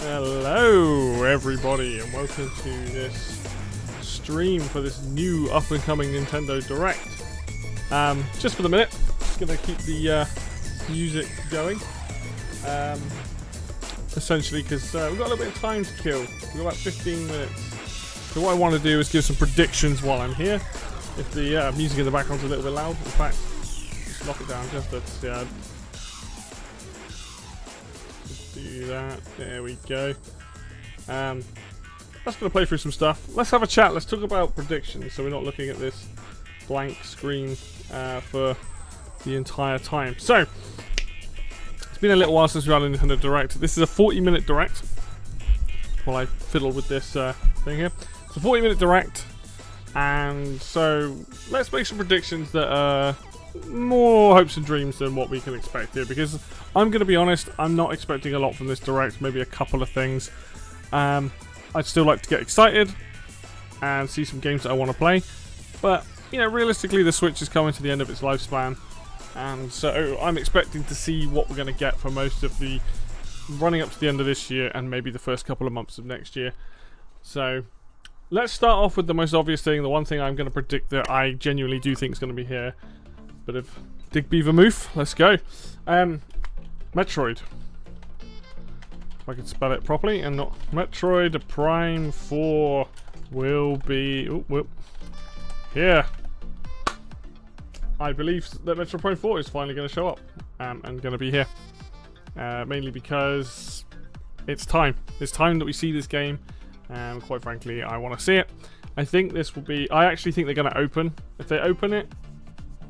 Hello everybody and welcome to this stream for this new up and coming Nintendo Direct. Just for the minute, gonna keep the music going. Essentially because we've got a little bit of time to kill. We've got about 15 minutes. So what I want to do is give some predictions while I'm here. If the music in the background's a little bit loud, in fact, just knock it down just a tad. Do that. There we go. Let's gonna play through some stuff. Let's have a chat. Let's talk about predictions, so we're not looking at this blank screen for the entire time. So it's been a little while since we had a Nintendo Direct. This is a 40-minute Direct. While I fiddle with this thing here, it's a 40-minute Direct, and so let's make some predictions that are more hopes and dreams than what we can expect here, because I'm going to be honest, I'm not expecting a lot from this Direct, maybe a couple of things. I'd still like to get excited and see some games that I want to play, but you know, realistically the Switch is coming to the end of its lifespan, and so I'm expecting to see what we're going to get for most of the running up to the end of this year and maybe the first couple of months of next year. So let's start off with the most obvious thing, the one thing I'm going to predict that I genuinely do think is going to be here. Bit of Dig Beaver Moof. Let's go. Metroid. If I could spell it properly and not Metroid Prime 4 will be here. I believe that Metroid Prime 4 is finally going to show up and going to be here. Mainly because it's time. It's time that we see this game. And quite frankly, I want to see it. I think this will be. I actually think they're going to open. If they open it,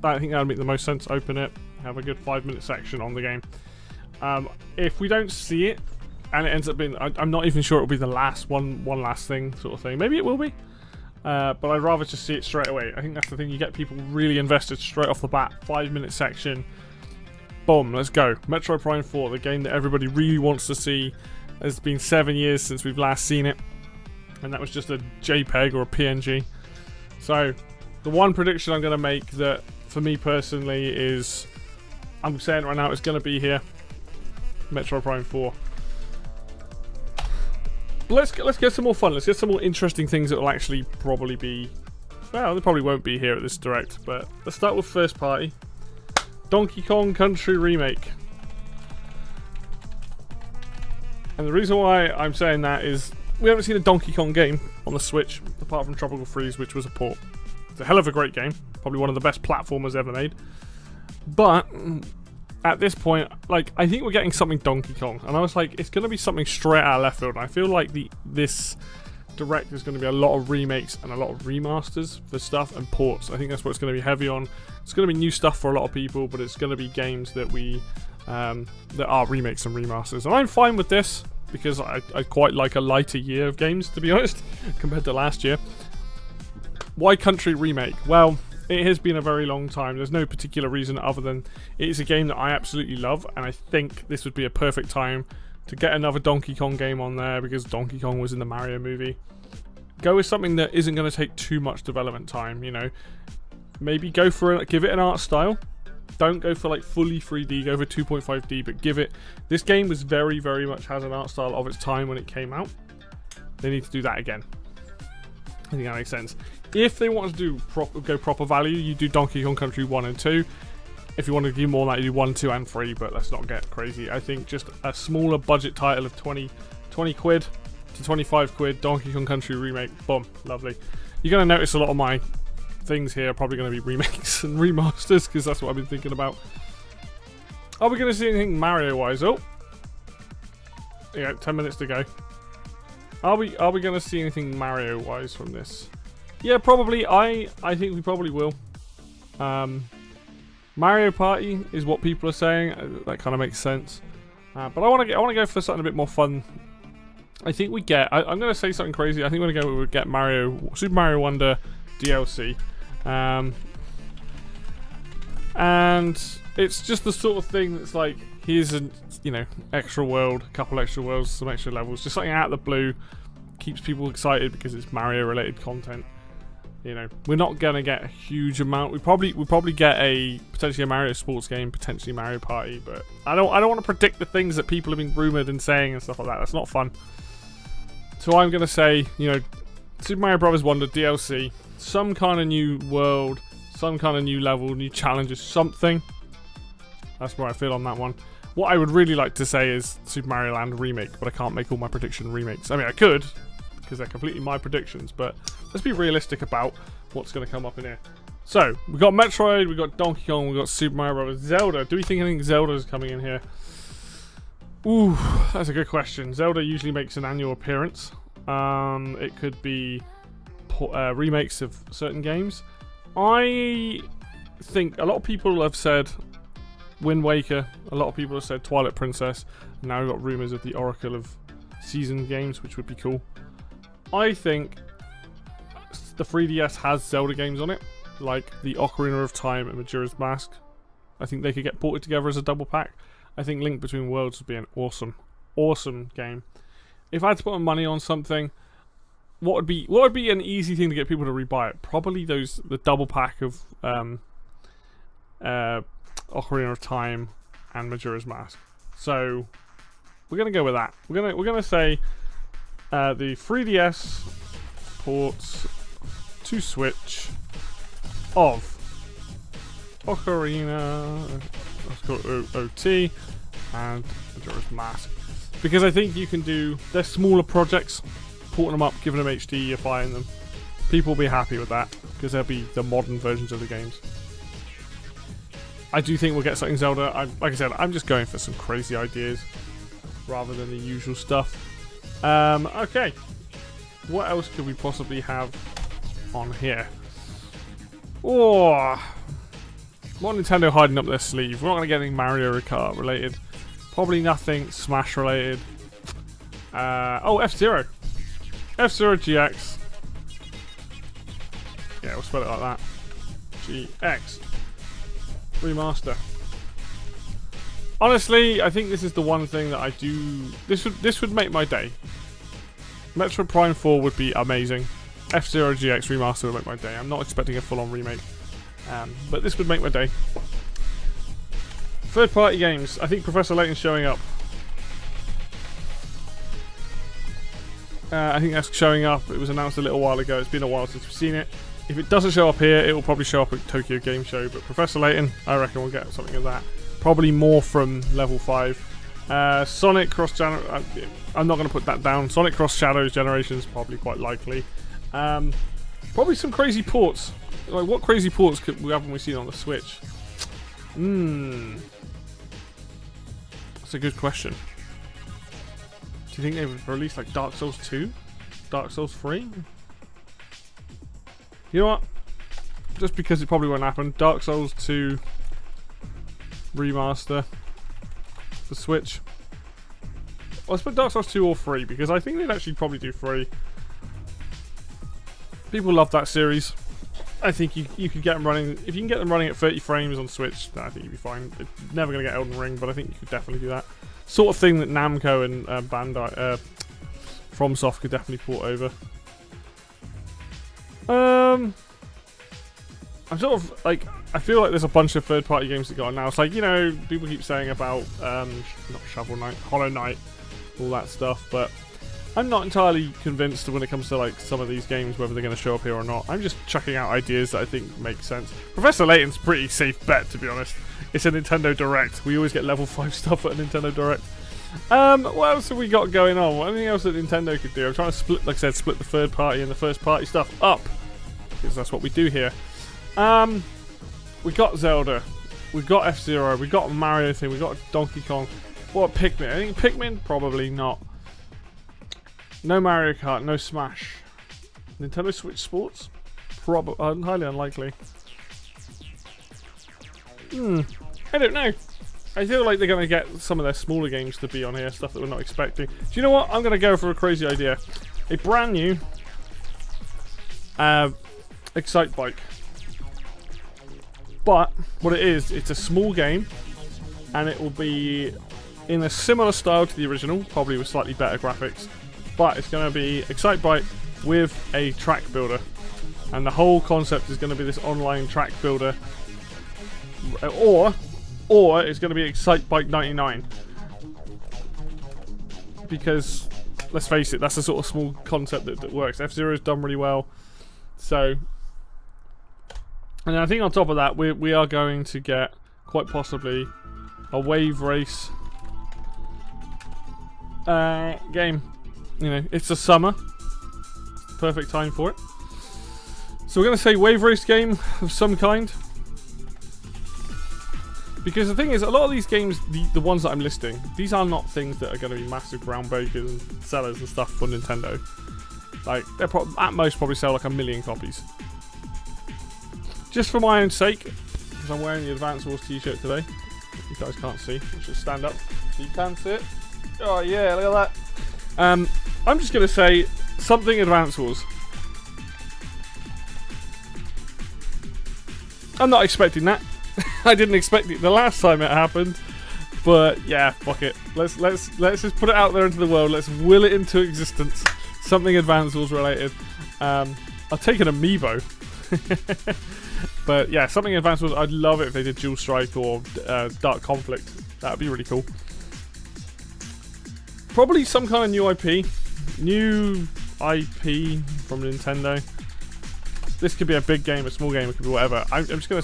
I think that would make the most sense. Open it, have a good 5-minute section on the game. If we don't see it, and it ends up being, I'm not even sure it'll be the last one last thing sort of thing. Maybe it will be, but I'd rather just see it straight away. I think that's the thing. You get people really invested straight off the bat. 5-minute section, boom, let's go. Metroid Prime 4, the game that everybody really wants to see. It's been 7 years since we've last seen it, and that was just a JPEG or a PNG. So the one prediction I'm going to make that, for me personally, is I'm saying right now it's going to be here. Metroid Prime 4. Let's get some more fun. Let's get some more interesting things that will actually probably be. Well, they probably won't be here at this Direct, but let's start with first party. Donkey Kong Country Remake. And the reason why I'm saying that is we haven't seen a Donkey Kong game on the Switch apart from Tropical Freeze, which was a port. It's a hell of a great game. Probably one of the best platformers ever made. But at this point, like, I think we're getting something Donkey Kong. And I was like, it's going to be something straight out of left field. And I feel like this Direct is going to be a lot of remakes and a lot of remasters for stuff and ports. I think that's what it's going to be heavy on. It's going to be new stuff for a lot of people, but it's going to be games that we that are remakes and remasters. And I'm fine with this because I quite like a lighter year of games, to be honest, compared to last year. Why Country Remake? Well, it has been a very long time. There's no particular reason other than it is a game that I absolutely love, and I think this would be a perfect time to get another Donkey Kong game on there because Donkey Kong was in the Mario movie. Go with something that isn't going to take too much development time, you know. Maybe go for give it an art style. Don't go for like fully 3D, go for 2.5D, but give it. This game was very, very much has an art style of its time when it came out. They need to do that again. I think that makes sense. If they want to do go proper value, you do Donkey Kong Country 1 and 2. If you want to do more than that, you do 1, 2, and 3, but let's not get crazy. I think just a smaller budget title of 20 quid to 25 quid, Donkey Kong Country Remake, boom, lovely. You're going to notice a lot of my things here are probably going to be remakes and remasters, because that's what I've been thinking about. Are we going to see anything Mario-wise? Oh, yeah, 10 minutes to go. Are we going to see anything Mario-wise from this? Yeah, probably. I think we probably will. Mario Party is what people are saying. That kind of makes sense. But I want to go for something a bit more fun. I think we get. I'm going to say something crazy. I think we're going to get Super Mario Wonder DLC. And it's just the sort of thing that's like, here's a, you know, extra world, a couple extra worlds, some extra levels, just something out of the blue, keeps people excited because it's Mario related content. You know, we're not gonna get a huge amount. We probably get potentially a Mario Sports game, potentially Mario Party, but I don't want to predict the things that people have been rumored and saying and stuff like that. That's not fun. So I'm gonna say, you know, Super Mario Bros. Wonder DLC, some kind of new world, some kind of new level, new challenges, something. That's where I feel on that one. What I would really like to say is Super Mario Land remake, but I can't make all my prediction remakes. I mean, I could, because they're completely my predictions, but let's be realistic about what's going to come up in here. So, we've got Metroid, we've got Donkey Kong, we've got Super Mario Bros. Zelda. Do we think anything Zelda is coming in here? Ooh, that's a good question. Zelda usually makes an annual appearance. It could be remakes of certain games. I think a lot of people have said Wind Waker, a lot of people have said Twilight Princess, and now we've got rumours of the Oracle of Season games, which would be cool. I think the 3DS has Zelda games on it, like the Ocarina of Time and Majora's Mask. I think they could get ported together as a double pack. I think Link Between Worlds would be an awesome game. If I had to put my money on something, what would be an easy thing to get people to rebuy it? Probably the double pack of Ocarina of Time and Majora's Mask. So we're gonna go with that. We're gonna say the 3DS ports to Switch of Ocarina, let's go OT, and Majora's Mask, because I think you can do, they're smaller projects, porting them up, giving them HD, you're buying them. People will be happy with that because they'll be the modern versions of the games. I do think we'll get something Zelda. Like I said, I'm just going for some crazy ideas rather than the usual stuff. Okay. What else could we possibly have on here? Oh, what Nintendo hiding up their sleeve? We're not going to get anything Mario Kart related. Probably nothing Smash related. Oh, F-Zero. F-Zero GX. Yeah, we'll spell it like that. GX. Remaster. Honestly, I think this is the one thing that I do. This would make my day. Metroid Prime 4 would be amazing. F-Zero GX Remaster would make my day. I'm not expecting a full-on remake, but this would make my day. Third-party games. I think Professor Layton's showing up. I think that's showing up. It was announced a little while ago. It's been a while since we've seen it. If it doesn't show up here, it will probably show up at Tokyo Game Show. But Professor Layton, I reckon we'll get something of that. Probably more from Level 5. Sonic Cross I'm not going to put that down. Sonic Cross Shadows Generations, probably quite likely. Probably some crazy ports. Like, what crazy ports haven't we seen on the Switch? That's a good question. Do you think they would release like Dark Souls 2? Dark Souls 3? You know what? Just because it probably won't happen. Dark Souls 2 remaster for Switch. Well, let's put Dark Souls 2 or 3 because I think they'd actually probably do 3. People love that series. I think you could get them running. If you can get them running at 30 frames on Switch, then I think you'd be fine. It's never going to get Elden Ring, but I think you could definitely do that. Sort of thing that Namco and Bandai, FromSoft could definitely port over. I'm sort of like, I feel like there's a bunch of third-party games that go on now. It's like, you know, people keep saying about not Shovel Knight, Hollow Knight, all that stuff, but I'm not entirely convinced when it comes to like some of these games whether they're going to show up here or not. I'm just chucking out ideas that I think make sense. Professor Layton's a pretty safe bet, to be honest. It's a Nintendo Direct. We always get level 5 stuff at a Nintendo Direct. What else have we got going on? Anything else that Nintendo could do? I'm trying to split, like I said, split the third party and the first party stuff up, because that's what we do here. We got Zelda, we got F-Zero, we got Mario thing, we got Donkey Kong. What, Pikmin? I think Pikmin? Probably not. No Mario Kart, no Smash. Nintendo Switch Sports? Highly unlikely. I don't know. I feel like they're going to get some of their smaller games to be on here, stuff that we're not expecting. Do you know what? I'm going to go for a crazy idea. A brand new Excitebike. But what it is, it's a small game, and it will be in a similar style to the original, probably with slightly better graphics. But it's going to be Excitebike with a track builder. And the whole concept is going to be this online track builder. Or it's going to be Excite Bike 99. Because, let's face it, that's a sort of small concept that works. F-Zero's done really well. So, and I think on top of that, we are going to get, quite possibly, a wave race game. You know, it's the summer. Perfect time for it. So we're going to say wave race game of some kind. Because the thing is, a lot of these games, the ones that I'm listing, these are not things that are going to be massive groundbreakers and sellers and stuff for Nintendo. Like, they're at most probably sell like 1 million copies. Just for my own sake, because I'm wearing the Advance Wars t-shirt today. You guys can't see. I should stand up so you can see it. Oh yeah, look at that. I'm just going to say something Advance Wars. I'm not expecting that. I didn't expect it the last time it happened, but yeah, fuck it. Let's just put it out there into the world. Let's will it into existence. Something Advance Wars related. I'll take an amiibo. But yeah, something Advance Wars. I'd love it if they did Dual Strike or Dark Conflict. That'd be really cool. Probably some kind of new IP. New IP from Nintendo. This could be a big game, a small game, it could be whatever. I'm just gonna.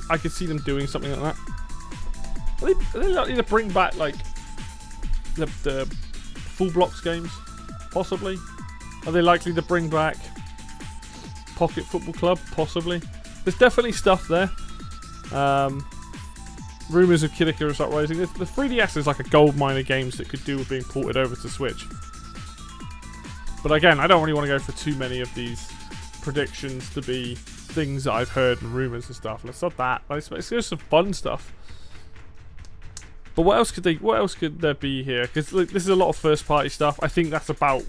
I could see them doing something like that. Are they likely to bring back like the Full Blocks games? Possibly. Are they likely to bring back Pocket Football Club? Possibly. There's definitely stuff there. Rumours of Kid Icarus Uprising. The 3DS is like a gold mine of games that could do with being ported over to Switch. But again, I don't really want to go for too many of these predictions to be things that I've heard and rumours and stuff. Let's not that. Let's go some fun stuff. But what else could there be here? Because this is a lot of first party stuff. I think that's about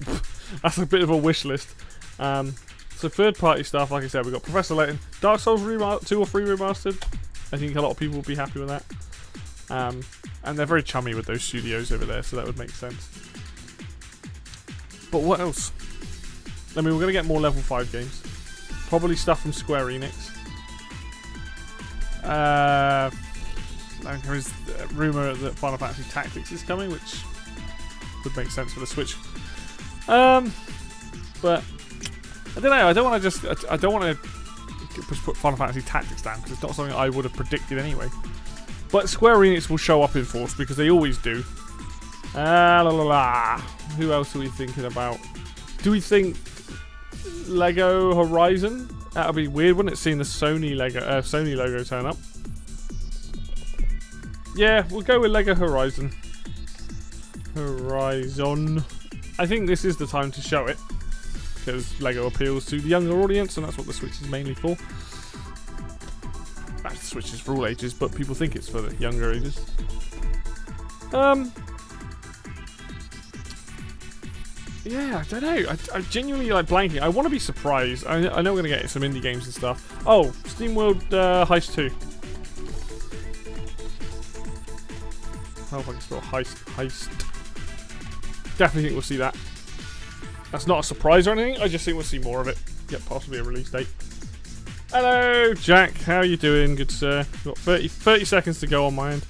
that's a bit of a wish list. So third party stuff, like I said, we've got Professor Layton, Dark Souls 2 or 3 remastered. I think a lot of people will be happy with that. And they're very chummy with those studios over there, so that would make sense. But what else? I mean, we're going to get more level 5 games. Probably stuff from Square Enix. There is a rumour that Final Fantasy Tactics is coming, which would make sense for the Switch. But I don't know. I don't want to put Final Fantasy Tactics down because it's not something I would have predicted anyway. But Square Enix will show up in force because they always do. Who else are we thinking about? Do we think Lego Horizon? That would be weird, wouldn't it? Seeing the Sony logo turn up. Yeah, we'll go with Lego Horizon. I think this is the time to show it because Lego appeals to the younger audience, and that's what the Switch is mainly for. The Switch is for all ages, but people think it's for the younger ages. Yeah, I don't know. I genuinely like blanking. I want to be surprised. I know we're going to get some indie games and stuff. Oh, SteamWorld Heist 2. I don't know if I can spell heist. Definitely think we'll see that. That's not a surprise or anything. I just think we'll see more of it. Get possibly a release date. Hello, Jack. How are you doing, good sir? We've got 30 seconds to go on my end.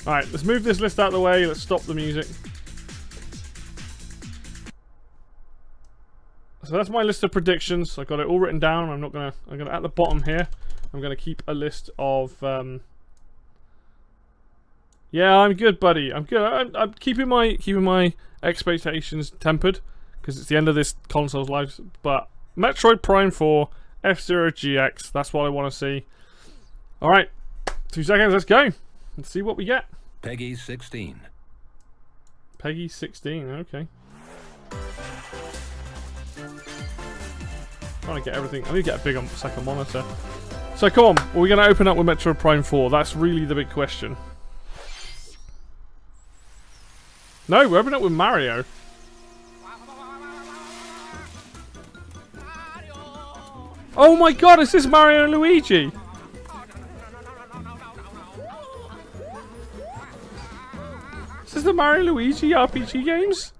Alright, let's move this list out of the way. Let's stop the music. So that's my list of predictions. I got it all written down. I'm gonna at the bottom here. I'm gonna keep a list of. Yeah, I'm good, buddy. I'm good. I'm keeping my expectations tempered because it's the end of this console's life. But Metroid Prime 4, F-Zero GX. That's what I want to see. All right, 2 seconds. Let's go. Let's see what we get. Peggy 16. Peggy 16. Okay. Trying to get everything. I need to get a big second monitor. So come on, are we going to open up with Metroid Prime 4? That's really the big question. No, we're opening up with Mario. Oh my god, is this Mario and Luigi? Is this the Mario and Luigi RPG games?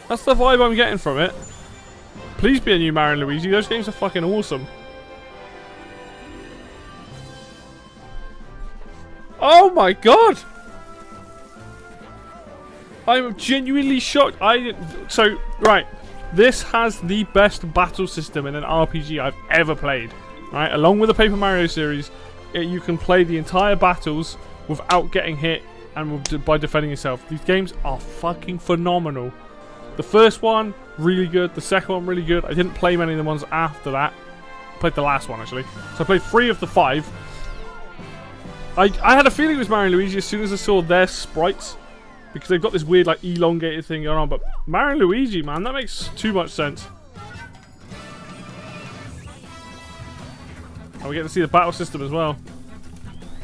That's the vibe I'm getting from it. Please be a new Mario and Luigi. Those games are fucking awesome. Oh my god! I'm genuinely shocked. Right. This has the best battle system in an RPG I've ever played. Right? Along with the Paper Mario series, you can play the entire battles without getting hit and by defending yourself. These games are fucking phenomenal. The first one, really good. The second one, really good. I didn't play many of the ones after that. I played the last one, actually. So I played 3 of the 5. I had a feeling it was Mario and Luigi as soon as I saw their sprites. Because they've got this weird, like, elongated thing going on. But Mario and Luigi, man, that makes too much sense. And we get to see the battle system as well.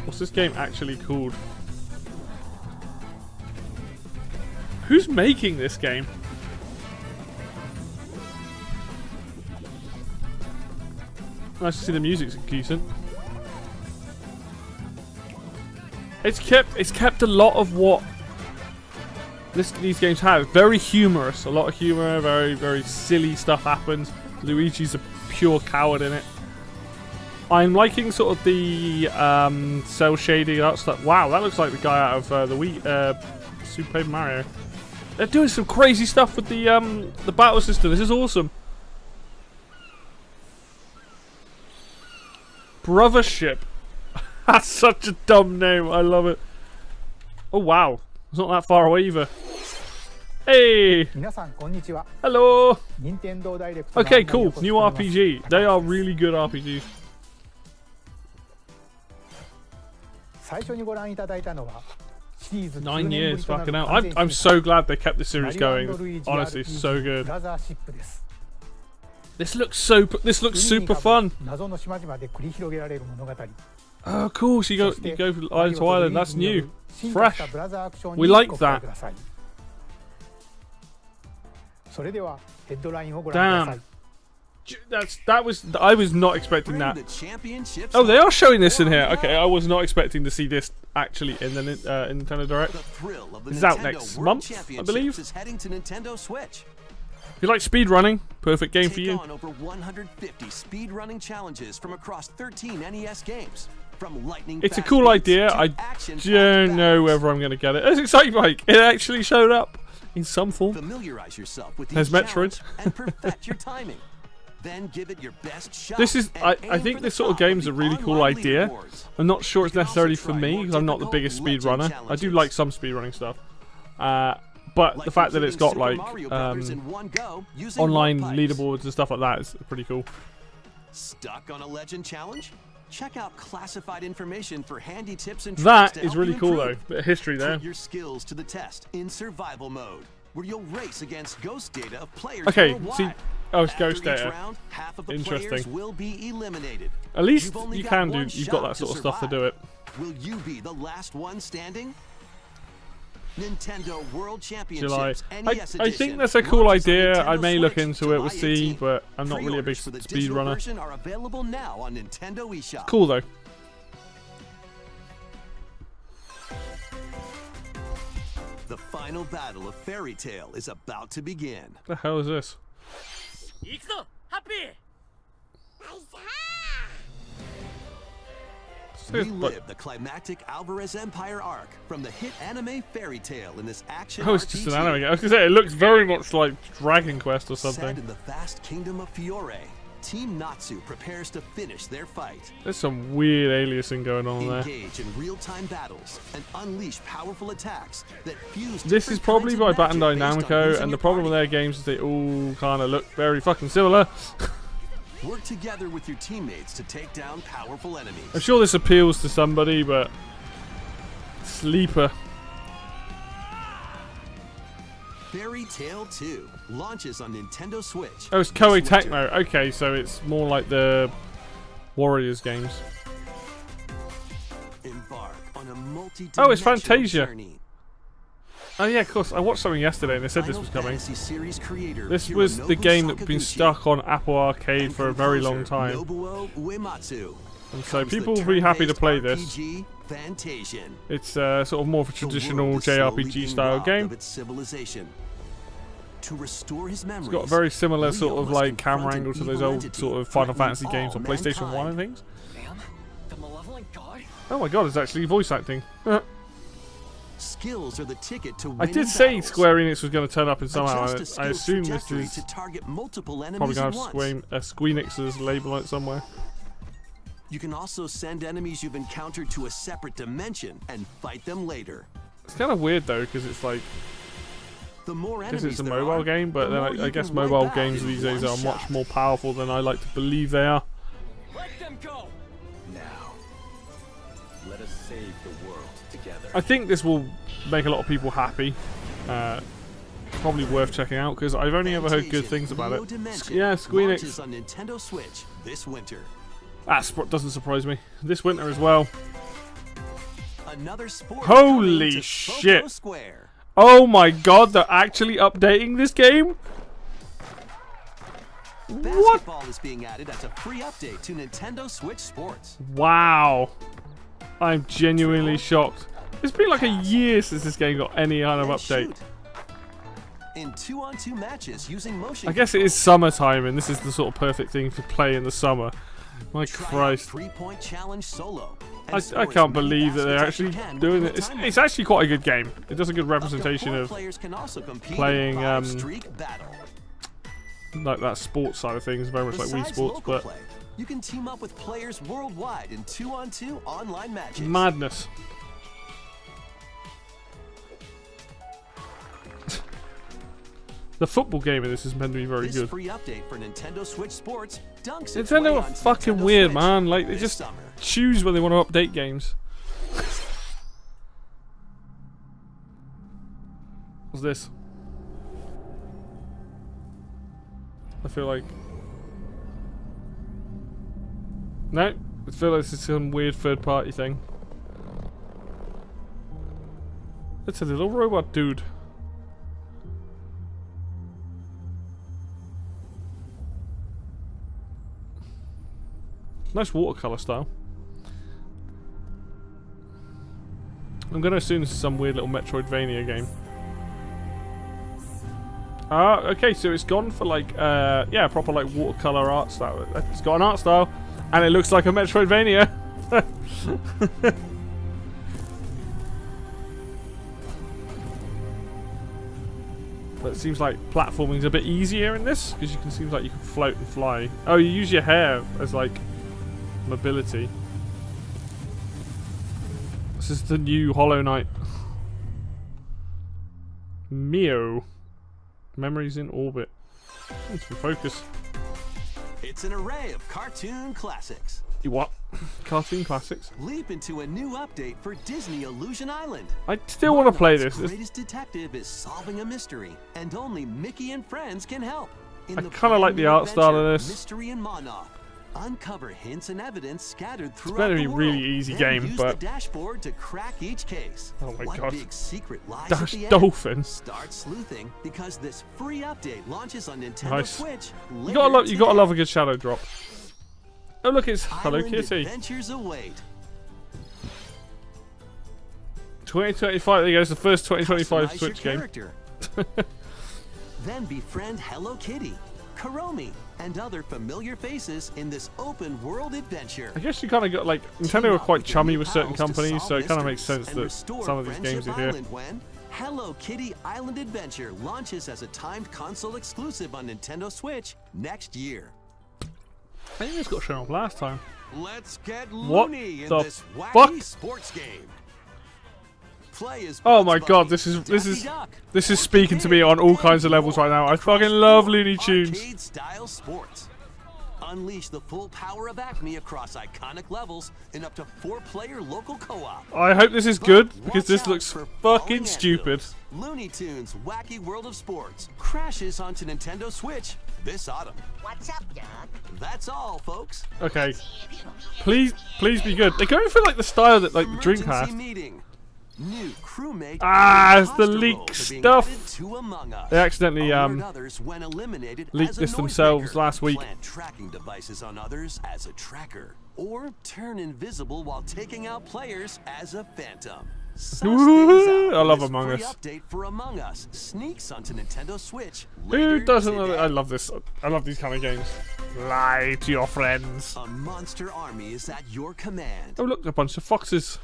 What's this game actually called? Who's making this game? Nice to see the music's decent. It's kept a lot of what these games have. Very humorous. A lot of humor, very, very silly stuff happens. Luigi's a pure coward in it. I'm liking sort of the cell shading art stuff. Wow, that looks like the guy out of the Wii Super Paper Mario. They're doing some crazy stuff with the battle system. This is awesome. Brothership. That's such a dumb name. I love it. Oh wow, it's not that far away either. Hey. Hello. Okay, cool. New RPG. They are really good RPGs. 9 years, fucking hell. I'm so glad they kept the series going. Honestly, so good. This looks super fun. Oh, cool. So you go from island to island. That's new. Fresh. We like that. Damn. I was not expecting that. Oh, they are showing this in here. Okay, I was not expecting to see this actually in the Nintendo Direct. This is out next month, I believe. If you like speedrunning, perfect game for you. Take on over 150 speedrunning challenges from across 13 NES games. From lightning it's a cool idea. I don't know whether I'm going to get it. It's exciting, Mike. It actually showed up in some form. Familiarize yourself with There's Metroid. And perfect your timing. Then give it your best shot. This is, I think this sort of game is a really cool idea. I'm not sure it's necessarily for me because I'm not the biggest speedrunner. I do like some speedrunning stuff. But the fact that it's got like online leaderboards and stuff like that is pretty cool. Stuck on a legend challenge? Check out classified information for handy tips and tricks. That is really cool though. Bit of history there. Put your skills to the test in survival mode, where you'll race against ghost data of players. Okay, worldwide. see, oh, it's ghost After each data. round, half of the Interesting. players will be eliminated. At least You've you've got that sort of stuff to do it. Will you be the last one standing? Nintendo World July. Championships NES I think that's a cool idea. I may look into it. We'll see, but I'm not really a big speedrunner. Are available now on Nintendo eShop. Cool though. The final battle of Fairy Tail is about to begin. What the hell is this? Relive the climactic Alvarez Empire arc from the hit anime Fairy Tail in this action Oh, it's just an anime game. I was gonna say, it looks very much like Dragon Quest or something. Set in the vast kingdom of Fiore, Team Natsu prepares to finish their fight. There's some weird aliasing going on there. Engage in real-time battles and unleash powerful attacks that fuse. This is probably by Bandai Namco, and the problem with their games is they all kind of look very fucking similar. Work together with your teammates to take down powerful enemies. I'm sure this appeals to somebody, but sleeper. Fairy Tail 2 launches on Nintendo Switch. Oh, it's Koei Tecmo. Okay, so it's more like the Warriors games. Embark on a oh, it's Fantasia. Journey. Oh yeah, of course. I watched something yesterday and they said this was coming. This was the game that's been stuck on Apple Arcade for a very long time. And so people will be happy to play this. It's sort of more of a traditional JRPG style game. To restore his memories, It's got a very similar Leo sort of must like camera confront an angle to those evil old entity sort of Final threatening Fantasy games on all PlayStation 1 and mankind. things. Ma'am, the malevolent god? Oh my god, it's actually voice acting. Skills are the ticket to I winning did say battles. Square Enix was going to turn up in somehow. Adjust a I skill's assume this trajectory is to target multiple probably enemies going at to once. have Squeenix's label on it somewhere. You can also send enemies you've encountered to a separate dimension and fight them later. It's kind of weird though, because it's like, The more this enemies is a there mobile are, game, but the more then you I guess can wipe mobile out games in these days one are much shot. more powerful than I like to believe they are. Let them go! Now, let us save the world together. I think this will make a lot of people happy. Probably worth checking out because I've only ever heard good Fantasian things about Neo it. Dimension Yeah, launches Squeenix. on Nintendo Switch this winter. Doesn't surprise me. This winter as well. Another sport Holy coming to shit. Foco Square. Oh my god, they're actually updating this game? What? Basketball is being added as a free update to Nintendo Switch Sports. Wow. I'm genuinely shocked. It's been like a year since this game got any kind of And update. shoot. In 2-on-2 matches using motion I guess it is summertime and this is the sort of perfect thing to play in the summer. My Try out Christ. 3-point challenge solo. and I score as can't many believe that they're baskets as you actually can doing within it. the time It's limit. actually quite a good game. It does a good Up to representation 4 of players can also compete playing, in a 5-streak battle. like that sports side of things, very much like Wii Besides Sports, local but play, you can team up with players worldwide in 2-on-2 online matches. madness. The football game in this is meant to be very This good. free update for Nintendo Switch Sports dunks its Nintendo way are onto fucking Nintendo weird, Switch man. Like, they this just summer. choose when they want to update games. What's this? I feel like... No, I feel like this is some weird third-party thing. It's a little robot dude. Nice watercolor style. I'm gonna assume this is some weird little Metroidvania game. Okay, so it's gone for like, yeah, proper like watercolor art style. It's got an art style, and it looks like a Metroidvania. But it seems like platforming's a bit easier in this, because you can seems like you can float and fly. Oh, you use your hair as like mobility. This is the new Hollow Knight. Mio. Memories in orbit. Let's focus. It's an array of cartoon classics. You what? Cartoon classics. Leap into a new update for Disney Illusion Island. I still want to play Monarch's this. greatest detective is solving a mystery, and only Mickey and friends can help. In I the kinda like brand the new art style of adventure, this. Mystery in Monarch. Uncover hints and evidence scattered throughout better the be world. really easy then game, use but- the dashboard to crack each case. Oh my what God. big secret lies Dash at the end? Dolphin. Start sleuthing because this free update launches on Nintendo Nice. Switch. You gotta love a good shadow drop. Oh look, it's Hello Island Kitty. Adventures await. 2025. There you go. It's the first 2025 Customize Switch your game. character. Then befriend Hello Kitty, Kuromi, and other familiar faces in this open world adventure. I guess you kind of got like Nintendo Team are up quite with your chummy new with certain pals to companies, solve so it kind of makes mysteries sense and that restore some of these games Friendship are here. Island when Hello Kitty Island Adventure launches as a timed console exclusive on Nintendo Switch next year. I think this got shown off last time. Let's get What loony in the this wacky fuck? sports game. Play as Oh Bugs my god, Bunny, this is Daffy Duck, speaking to me on all kinds of levels right now. I fucking love Looney Tunes. Arcade-style sports. Unleash the full power of Acme across iconic levels in up to 4-player local co-op. I hope this is But good because watch this out looks for fucking falling stupid. anvils. Looney Tunes Wacky World of Sports crashes onto Nintendo Switch this autumn. What's up, Doug? That's all, folks. Okay, please be good. They're going for like the style that like the Emergency Dreamcast. meeting. New crewmate. Ah, and it's the imposter leak roles are being stuff. added to Among Us. They accidentally, Alert others when eliminated leaked as a this noise themselves maker. last week. Plant tracking devices on others as a tracker, or turn invisible while taking out players as a phantom. Suss Woo-hoo! things out I love with this Among free Us. update for Among Us sneaks onto Nintendo Switch. Who later doesn't today. love it? I love this. I love these kind of games. Lie to your friends. A monster army is at your command. Oh look, a bunch of foxes.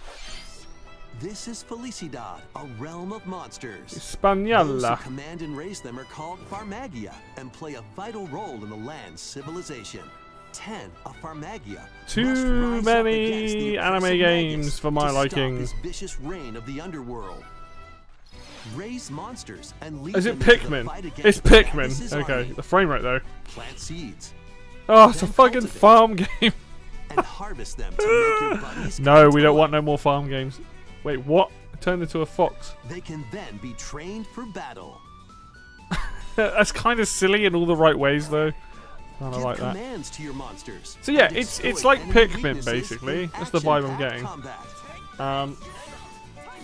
This is Felicidad, a realm of monsters. Those who Española. command and raise them are called Farmagia and play a vital role in the land's civilization. 10 of Farmagia Too must rise up many against the anime oppressive games Magus for my to liking. Stop this vicious reign of the underworld. Raise monsters and lead Is them it into the Pikmin? fight It's against Magus' Pikmin. Okay, army. the frame rate though. Plant seeds Oh, it's a Then fucking cultivate. farm game. and harvest them to make your buddies No, come we to don't want life. no more farm games. Wait, what? I turned into a fox. They can then be trained for battle. That's kind of silly in all the right ways though. I Give like that. commands to your monsters. So yeah, and it's exploit like enemy Pikmin weaknesses basically. in That's the vibe I'm action-packed getting. combat.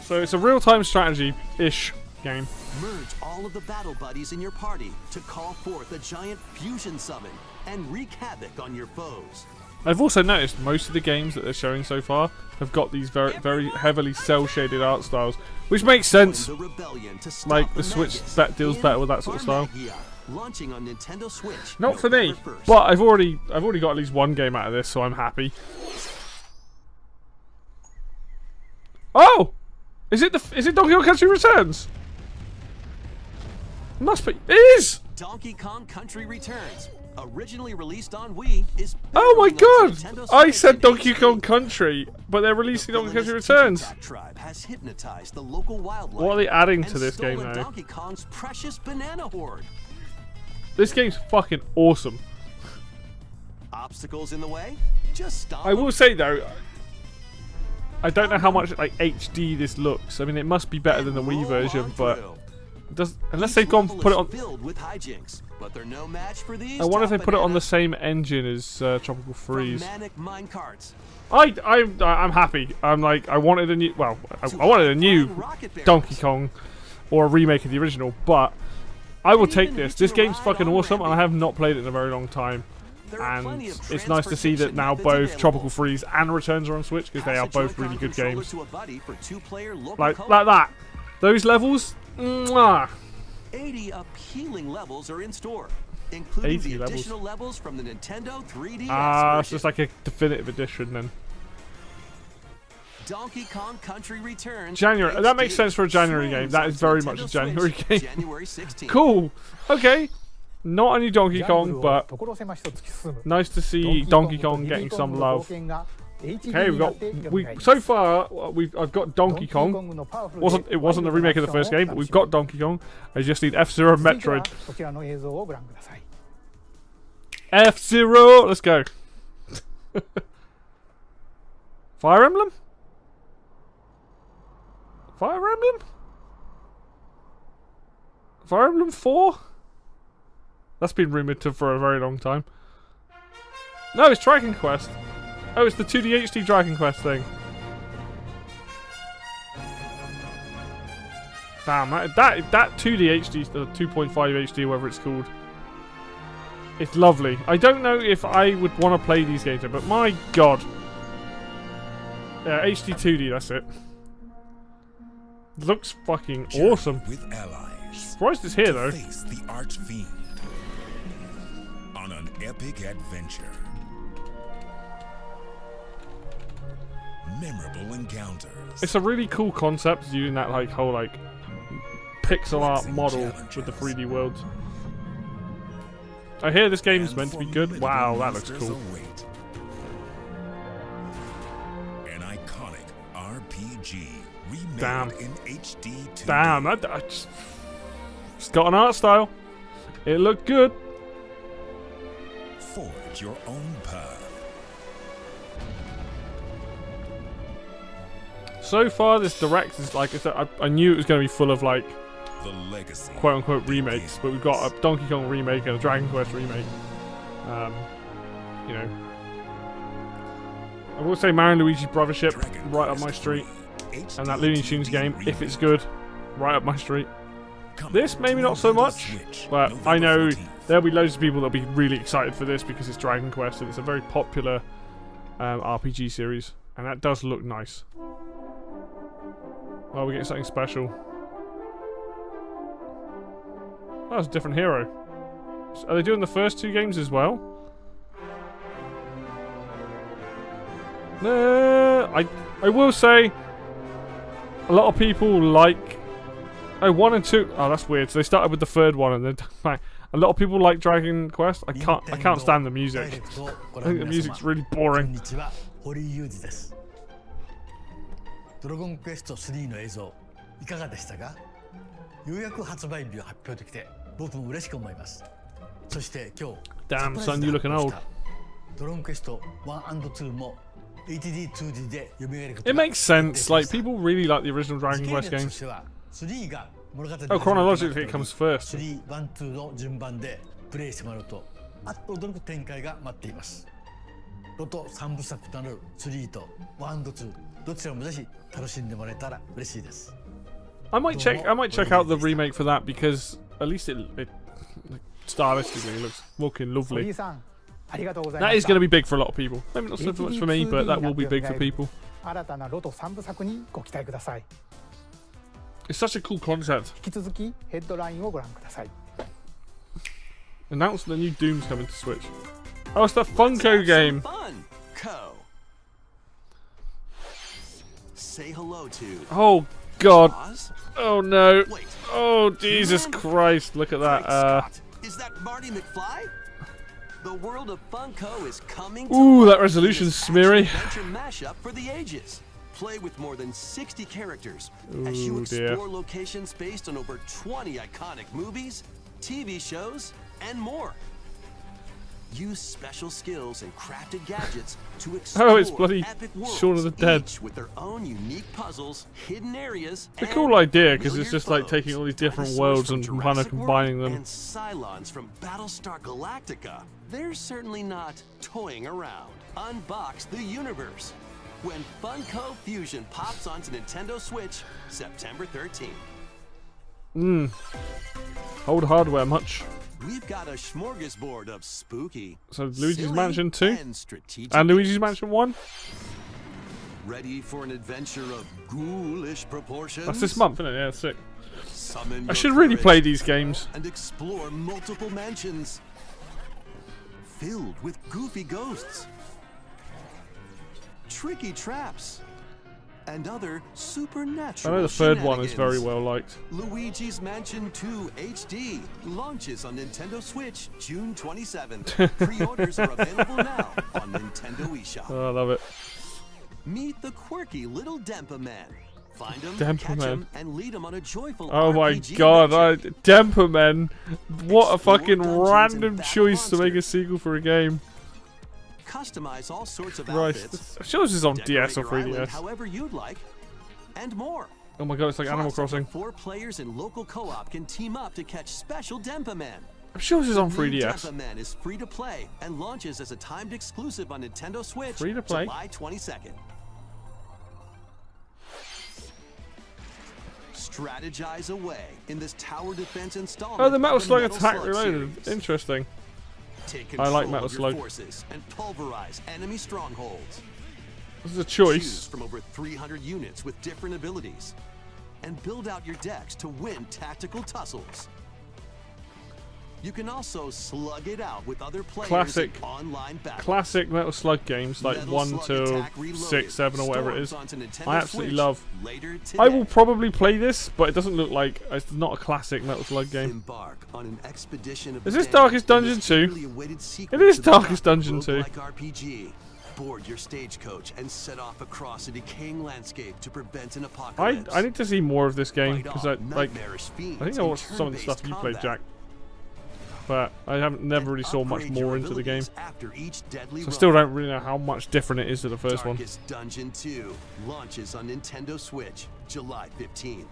So it's a real-time strategy-ish game. Merge all of the battle buddies in your party to call forth a giant fusion summon and wreak havoc on your foes. I've also noticed most of the games that they're showing so far have got these very, very heavily cel-shaded art styles, which makes sense. Join the rebellion to stop Like, the the Switch Magus deals in better with that sort of style. Farmagia, launching on Nintendo Switch. Not for me, November 1st. but I've already got at least one game out of this, so I'm happy. Oh, is it Donkey Kong Country Returns? Must be. It is. Donkey Kong Country Returns, originally released on Wii, is Oh my barreling onto god! Nintendo I Switch said in Donkey HD. Kong Country, but they're releasing Donkey Kong Country Villainous Returns. Tic Tac tribe has hypnotized the local wildlife. What are they adding and to this game stolen now? Donkey Kong's precious banana horde. This game's fucking awesome. Obstacles in the way? Just stop. I will say though, I don't know how much like HD this looks. I mean, it must be better than the Wii version, but it does unless they've gone put it on. Filled with hijinks, but they're no match for these. I wonder if they tough put it on the bananas same engine as Tropical from Freeze. Manic Minecarts. I'm happy. I'm like I wanted a new. Well, I wanted a new Donkey Kong or a remake of the original, but I will take this. This game's fucking awesome, and I have not played it in a very long time. And it's nice to see that now both Tropical Freeze and Returns are on Switch because they are both really good games. Like that. Those levels, mwah. 80 appealing levels are in store, including 80 the levels. additional levels from the Nintendo 3DS Ah, it's version. just like a definitive edition then. Donkey Kong Country Returns. January. That makes HD sense for a January game. That is very streams much a onto January Switch game. January 16th. Cool. Okay. Not a new Donkey Kong, but nice to see Donkey Kong getting some love. Okay, so far I've got Donkey Kong. It wasn't a remake of the first game, but we've got Donkey Kong. I just need F-Zero and Metroid. F-Zero, let's go. Fire Emblem? Fire Emblem? Fire Emblem 4? That's been rumoured for a very long time. No, it's Dragon Quest. Oh, it's the 2D HD Dragon Quest thing. Damn, that 2D HD, the 2.5 HD, whatever it's called. It's lovely. I don't know if I would want to play these games, but my god. Yeah, HD 2D, that's it. Looks fucking awesome. With allies. Surprised it's here to though. face the Archfiend on an epic adventure. Memorable encounters. It's a really cool concept using that like whole like pixel art model with the 3D worlds. I hear this game's meant to be good. Wow, that looks cool. Await. An iconic RPG remade Damn. in HD 2D. Damn, it's got an art style. It looked good. Forge your own path. So far, this direct is like I knew it was going to be full of like The legacy. quote unquote remakes, but we've got a Donkey Kong remake and a Dragon Quest remake. You know, I will say Mario and Luigi Brothership Dragon right up Quest my street, 3 and that Looney Tunes HD game, if remake. it's good, right up my street. Coming This maybe to not so Nintendo much, Switch, but I November know 14th. there'll be loads of people that'll be really excited for this because it's Dragon Quest and it's a very popular RPG series, and that does look nice. Oh, we're getting something special. Oh, that's a different hero. Are they doing the first 2 games as well? I will say, a lot of people like... Oh, 1 and 2... Oh, that's weird. So they started with the 3rd one and then... A lot of people like Dragon Quest. I can't stand the music. I think the music's really boring. ドラゴンクエスト3の映像いかがでしたか？ようやく発売日を発表できて僕も嬉しく思います。そして今日 Damn son, you looking old. ドラゴンクエスト1 and 2も HD 2D で蘇ること It makes sense. Like, people really like the original Dragon Quest games. 3が物語 Oh, chronologically it comes first. 3、1、2の順番でプレイしてもらうとあっと驚く展開が待っています。ロト3部作となる3と1と2どちらもぜひ楽しんでもらえたら嬉しいです。I might check out the remake for that because at least it stylistically looks fucking lovely. That is going to be big for a lot of people. Maybe not so much for me, but that will be big for people. 新たなロト3部作にご期待ください。 It's such a cool concept. 引き続きヘッドラインをご覧ください。 Announced the new Doom's coming to Switch. Oh, it's the Funko game. Funko. Say hello to. Oh God. Oz? Oh no. Wait. Oh Jesus Christ! Look at Great that. Scott. Is that Marty McFly? The world of Funko is coming to Ooh, life that in resolution's this smeary. action-adventure mashup for the ages. Play with more than 60 characters as you Ooh, explore dear. locations based on over 20 iconic movies, TV shows, and more. Use special skills and crafted gadgets to explore Oh, it's bloody epic worlds, Shaun of the Dead. each with their own unique puzzles, hidden areas, It's a and cool idea because it's familiar just like foes. taking all these different Dinosaurs worlds from and kind of Jurassic combining World them. And Cylons from Battlestar Galactica. They're certainly not toying around. Unbox the universe when Funko Fusion pops onto Nintendo Switch September 13th. Old hardware much. We've got a smorgasbord of spooky, So Luigi's silly, Mansion 2 and strategic and Luigi's games. Mansion 1. Ready for an adventure of ghoulish proportions? That's this month, isn't it? Yeah, sick. Summon I your should really courage play these games. and explore multiple mansions filled with goofy ghosts, tricky traps, and other I supernatural know the 3rd one is very shenanigans. well liked. Luigi's Mansion 2 HD launches on Nintendo Switch June 27th. Pre-orders are available now on Nintendo eShop. Oh, I love it. Meet the quirky little Dempa Man. Find him, Dempa catch Man. him, and lead him on a joyful Oh my RPG God, adventure. Dempa Men. What a Explore fucking dungeons random and battle choice to make a monsters. sequel for a game. Customize all sorts of Right, outfits. I'm sure this is on Decorate DS or your island 3DS. however you'd like, and more. Oh my God, it's like Animal Plus, up to Crossing. 4 players in local co-op can team up to catch special Dempa Man. I'm sure this is on New 3DS. Dempa Man is free to play and launches as a timed exclusive on Nintendo Switch Free to play? July 22nd. Strategize away in this tower defense installment. Oh, the Metal of Slug Metal Attack Slug Reloaded. series. Interesting. Take I like control Metal of your Slug. forces and pulverize enemy strongholds. This is a Choose choice. from over 300 units with different abilities, and build out your decks to win tactical tussles. You can also slug it out with other players Classic. in online battles. Classic Metal Slug games like Metal 1 Slug to Attack Reloaded 6, 7 or whatever it is. storms onto Nintendo I absolutely Switch love. later I will today. probably play this, but it doesn't look like it's not a classic Metal Slug game. Embark on an expedition of Is this damage Darkest in Dungeon this 2? eagerly awaited sequel It is to the Darkest top Dungeon 2. roguelike RPG. Board your stagecoach and set off across a decaying landscape to prevent an apocalypse. I need to see more of this game Fight because off I nightmarish fiends think I in watched some of the stuff turn-based you played, combat. Jack, but I haven't never And really saw much upgrade your more into the game. abilities after each deadly So I run. still don't really know how much different it is to the first one. Darkest Dungeon 2 launches on Nintendo Switch July 15th.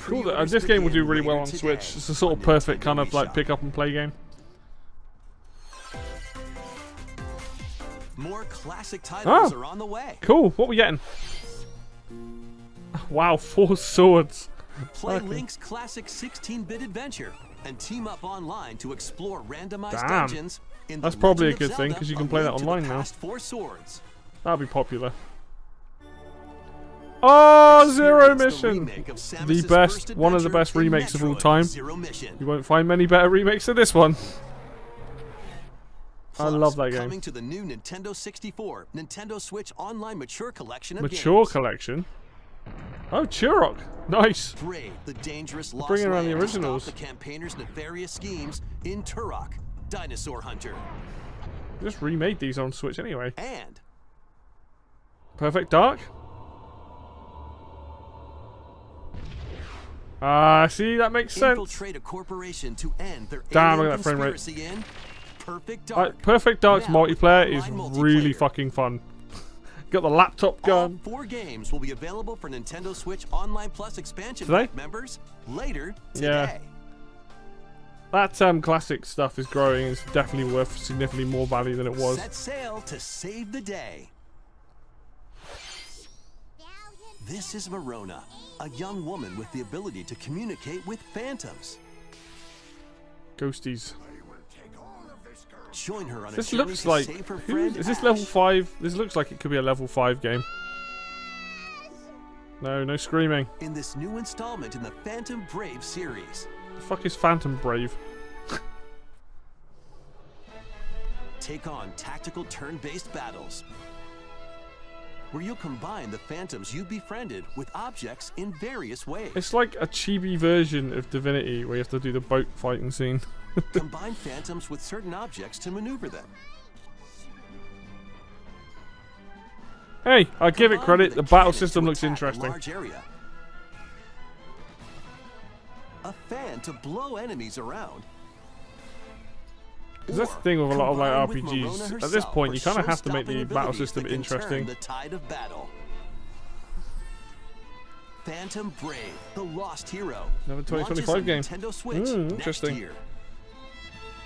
Cool. Pre-orders This game will do begin really well later on today Switch. It's a sort of on perfect Nintendo kind of like eShop. pick up and play game. More classic titles Oh. are on the way. Cool. What we getting? Wow, 4 swords. Play Okay. Link's classic 16-bit adventure and team up online to explore randomized Damn. dungeons in The That's probably a Legend of good thing, Zelda: 'cause you A can play that Link to the online now. Past 4 Swords. That'll be popular. Oh, Zero Experience the Mission. remake of The Samus's best, first one of the adventure best in remakes of all Metroid time. Zero Mission. You won't find many better remakes than this one. I Plus, love that game. Coming to the new Nintendo 64, Nintendo Switch Online Mature Collection of Mature games. collection. Oh, Turok. Nice. Brave, the dangerous lost Bringing around the land to stop originals. the campaigners' nefarious schemes in Turok, Dinosaur Hunter, Just remade these on Switch anyway. and Perfect Dark. Ah, see, that makes sense. infiltrate a corporation to end their Damn, alien look at that frame rate. conspiracy in Perfect Dark. Perfect Dark's Now with multiplayer is online really multiplayer. fucking fun. Got the laptop All gun. 4 games will be available for Nintendo Switch Online Plus expansion Today? pack members later Yeah. today. That classic stuff is growing. It's definitely worth significantly more value than it was. Set sail to save the day. This is Verona, a young woman with the ability to communicate with phantoms. Ghosties. Join her on This a journey looks to like. save her Who, friend is this Ash. level 5? This looks like it could be a level 5 game. No, no screaming. In this new installment in the Phantom Brave series, The fuck is Phantom Brave? take on tactical turn-based battles, where you'll combine the phantoms you befriended with objects in various ways. It's like a chibi version of Divinity where you have to do the boat fighting scene. Combine phantoms with certain objects to maneuver them. Hey, I give it Combine credit. with The a battle cannon system to looks attack a interesting. large area. A fan to blow enemies around. Because that's Or the thing with a lot of like combine with RPGs. Verona At this herself point, for you kind of have to make show-stopping the battle abilities system that can turn interesting. the tide of battle. Phantom Brave, the Lost Hero. Another launches 2025 on game. Nintendo Switch Interesting. next year.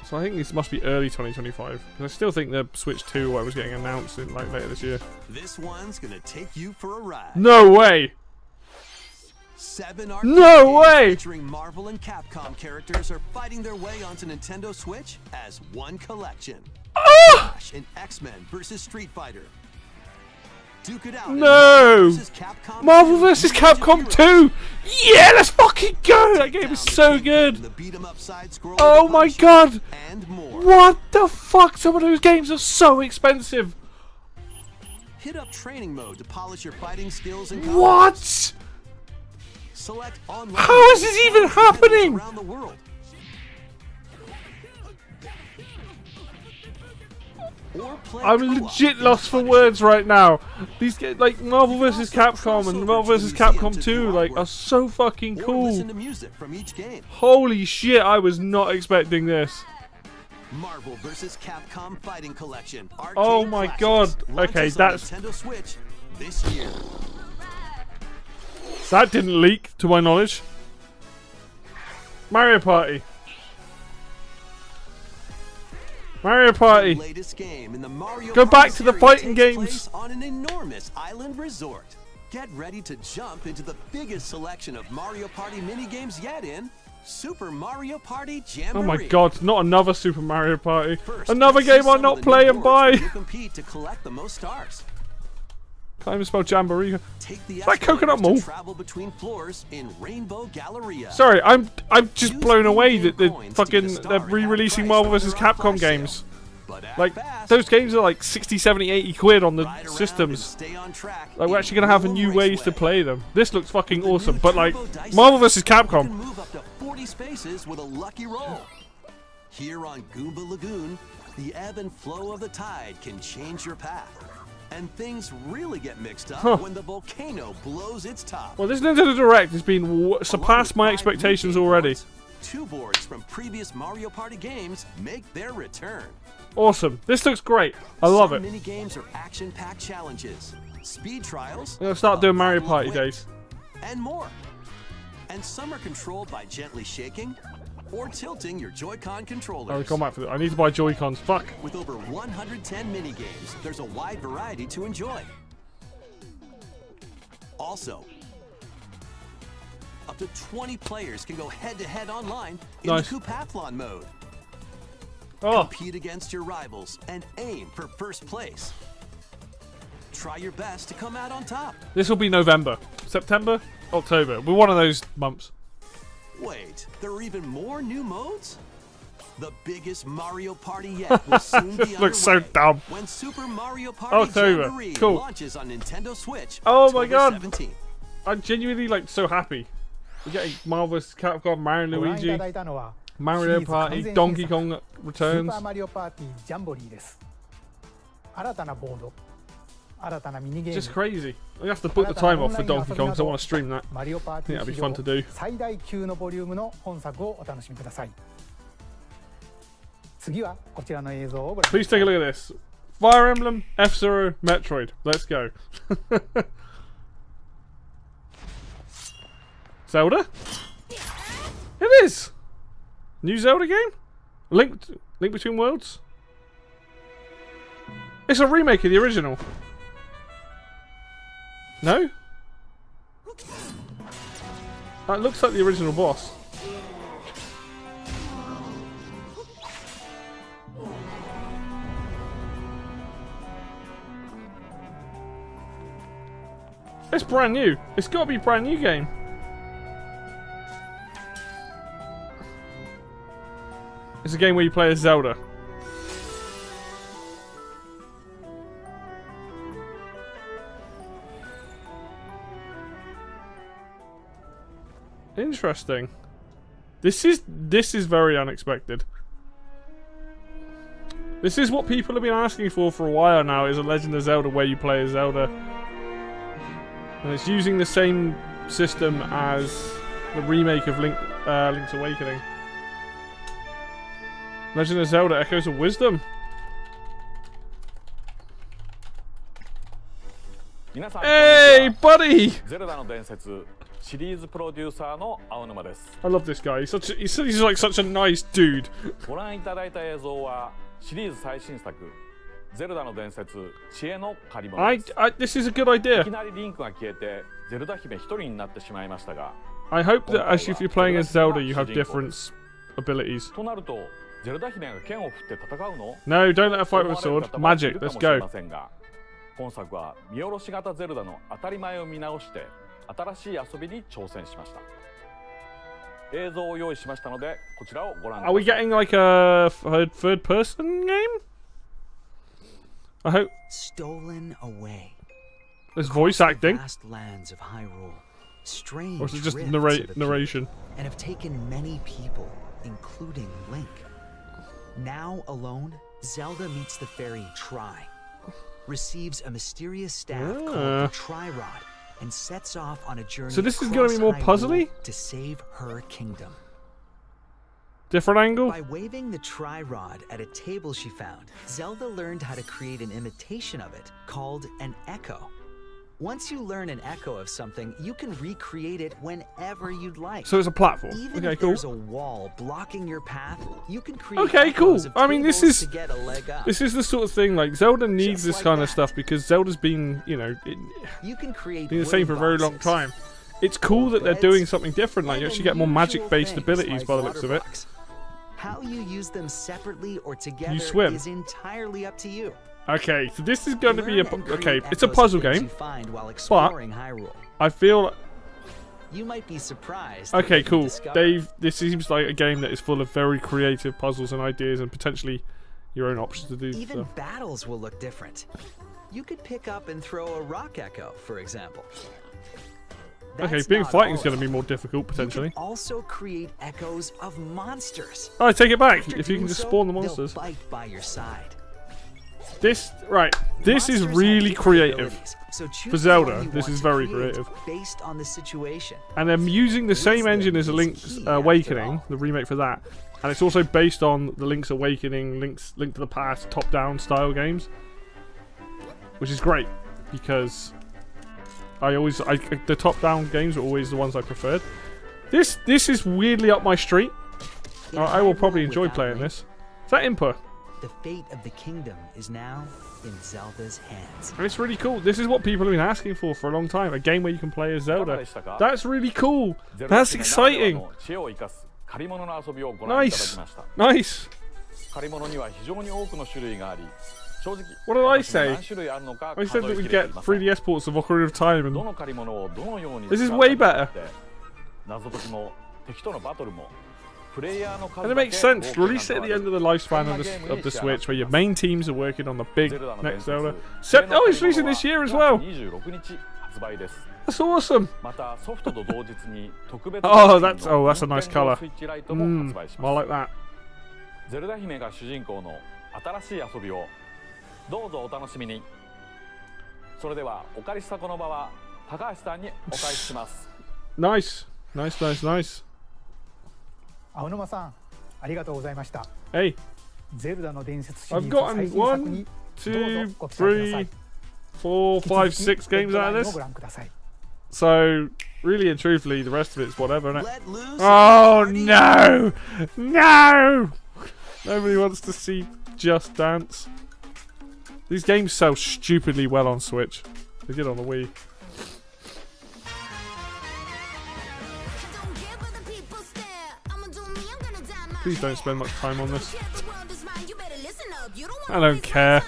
So I think this must be early 2025. Because I still think the Switch 2 was getting announced in like later this year. This one's gonna take you for a ride. No way! 7 arcade No games way! featuring Marvel and Capcom characters are fighting their way onto Nintendo Switch as one collection. Flash and X-Men vs. Street Fighter. Duke it out in No! vs. Capcom Marvel 2 vs. Ninja Capcom Heroes. 2! Yeah, let's fucking go! That game Down is the so Kingpin, good! the beat-em-up side-scroller Oh with my Punisher, god! And more. What the fuck? Some of those games are so expensive! Hit up training mode to polish your fighting skills and confidence. What? Select online. How is this even happening? Around the world. Or play I'm co-op legit in lost for Punisher. words right now. These games, like Marvel You can vs. also Capcom cross and over Marvel to vs. the museum Capcom to 2, view like, artwork. are so fucking Or cool. listen to music from each game. Holy shit, I was not expecting this. Marvel vs. Capcom Fighting Collection. Arcade Oh my Clashes god. launches Okay, on that's- Nintendo Switch this year. That didn't leak, to my knowledge. Mario Party. Mario The Party. latest game in the Mario Go Party back to the series fighting takes games. place on an enormous island resort. Get ready to jump into the biggest selection of Mario Party minigames yet in Super Mario Party Jamboree. Oh my god, not another Super Mario Party. First, Another let's see game some I'll of not the play new and boards buy. where you compete to collect the most stars. Can't even spell Jamboree. Take the that Coconut escalators Mall? to travel between floors in Rainbow Galleria. Sorry, I'm just Use blown away in-game that the coins to fucking get a star they're at re-releasing half Marvel price vs. when they're on Capcom flash sale. games. But act Like fast. those games are like 60, 70, 80 quid on the Ride around and systems. stay on track Like we're in actually gonna have a Room new ways to Raceway. play them. This looks fucking With the awesome, new but like Turbo Dice Marvel set, vs. you can Capcom. move up to 40 spaces with a lucky roll. Here on Goomba Lagoon, the ebb and flow of the tide can change your path. And things really get mixed up when the volcano blows its top. Well, this Nintendo Direct has been Along surpassed with my 5 expectations new game already. boards, 2 boards from previous Mario Party games make their return. Awesome. This looks great. I love Some it. mini games are action-packed challenges, speed trials, I'm gonna start a doing Mario battle of Party wits, days. and more. And some are controlled by gently shaking or tilting your Joy-Con controllers. I'll come back for that. I need to buy Joy-Cons. Fuck. With over 110 mini-games, there's a wide variety to enjoy. Also, up to 20 players can go head-to-head online in Nice. the Coupathlon mode. Oh, Compete against your rivals and aim for first place. try your best to come out on top. This will be November, September, October. We're one of those months. Wait, there are even more new modes? The biggest Mario Party yet will soon be This underway. looks so dumb. When Super Mario Party October, Jamboree cool. launches on Nintendo Switch. Oh my October God. 17th. I'm genuinely like so happy. We're getting Marvelous Capcom, Mario ご覧いた Luigi, だいたのは Mario シリーズ Party, 完全 Donkey 新作 Kong スー Returns. パーマリオパーティージャンボリーです。新たなボード、新たなミニゲー Just ム、 crazy. I'm gonna have to book the time off for Donkey Kong because I want to stream that. マリオパーティ I think that'd ー be 史 fun 上 to do. 最大級のボリュームの本作をお楽しみください。次はこちらの映像をご覧くだ Please さい。 take a look at this. Fire Emblem, F-Zero, Metroid. Let's go. Zelda? It is! New Zelda game? Link Between Worlds? It's a remake of the original. No? That looks like the original boss. It's brand new. It's got to be a brand new game. It's a game where you play as Zelda. Interesting. This is very unexpected. This is what people have been asking for a while now, is a Legend of Zelda where you play as Zelda. And it's using the same system as the remake of Link's Awakening. Legend of Zelda Echoes of Wisdom. 皆さん Hey, buddy! ゼルダの伝説シリーズプロデューサーの青沼です。 I love this guy. He's like such a nice dude. ご覧いただいた映像はシリーズ最新作ゼルダの伝説知恵の借り物です。 This is a good い idea. きなりリンクが消えてゼルダ姫一人になってしまいましたが、 I hope that as if you're playing as Zelda, you have different abilities. となるとゼルダ姫が剣を振って戦うの No, don't let her fight with a と思われ sword. る方もい Magic. るか Let's もしれ go. ませんが、今作は見下ろし型ゼルダの当たり前を見直して新しい遊びに挑戦しました。映像を用意しましたのでこちらをご覧ください。 Are we getting like a third person game? I hope Stolen away. there's voice Across the acting. vast lands of Hyrule, strange Or is it just rifts have appeared narration? and have taken many people, including Link. Now alone, Zelda meets the fairy Tri, receives a mysterious staff called the Tri-Rod, and sets off on a journey So this is gonna be across more Hyrule puzzly? to save her kingdom. Different angle? By waving the Tri-Rod at a table she found, Zelda learned how to create an imitation of it called an echo. Once you learn an echo of something, you can recreate it whenever you'd like. So it's a platform. Even Okay, if cool. there's a wall blocking your path, you can create Okay, cool. echoes of I mean, this tables is- to get a leg up. This is the sort of thing, like, Zelda needs Just this like kind of that. stuff because Zelda's been, you know, You can create been the same for a very wooden long boxes, time. It's cool that they're beds, doing something different, like, and you actually get more unusual magic-based things abilities like by the looks of water it. blocks. How you use them separately or together swim? is entirely up to you. Okay, so this is going to be a... Learn and Okay, create it's a echoes of puzzle things game, you find while exploring Hyrule. I feel... You might be surprised. at Okay, what you cool. discover. Dave, this seems like a game that is full of very creative puzzles and ideas and potentially your own options to do Even stuff. battles will look different. You could pick up and throw a rock echo, for example. Okay, That's being not fighting all is going of to it. be more difficult, potentially. You can also create echoes of monsters. Oh, I take it back. After If you can doing just so, spawn the they'll monsters. bite by your side. This is Monsters have really different creative. abilities, so choose For the Zelda, one you this want is to very create creative. Based on the situation. And they're using the same Wisdom engine as a is Link's key, after Awakening, all. the remake for that. And it's also based on the Link's Awakening, Link to the Past, top-down style games. Which is great, because the top-down games are always the ones I preferred. This is weirdly up my street. In I will probably Hyrule enjoy without playing Link, this. Is that Impa? The fate of the kingdom is now in Zelda's hands. And it's really cool. This is what people have been asking for a long time. A game where you can play as Zelda. That's really cool. ゼルダ That's 姫ならで exciting. はの知恵を生かす借り物の遊びをご覧いただき Nice. ました。 Nice. 借り物には非常に多くの種類があり、正直 What did I say? 何種類あるのか I 数 said that え we きれて get いません 3DS ports of Ocarina of Time, ど and の借り物をどのように This is 使う way かによ better. って謎解きも敵とのバトルもプレイヤーの数 and it だけ makes sense. 豪華 Release it at the 感 end が of the lifespan of the Switch, where your main teams are working on the big ゼルダの next 伝 Zelda. 説 Oh, it's releasing this year as well. 26日発売です That's awesome. またソフトと同日に特別 Oh, that's a nice color. スイッチライトも発売し I ます like that. ゼルダ姫が主人公の新しい遊びをどうぞお楽しみにそれではお借りしたこの場は高橋さんにお返しします Nice, nice, nice, nice. 青沼さん、ありがとうございました。 Hey, ゼルダの伝説シリ I've ーズ最 gotten 新作に 1, 2, どうぞご期待ください。 3, 4, 5, 6 games out of も this. ご覧ください。 So, really and truthfully, the rest of it's whatever, isn't it? Let loose. Oh and party. no! No! Nobody wants to see Just Dance. These games sell stupidly well on Switch. They did on the Wii. Please don't spend much time on this. I don't care.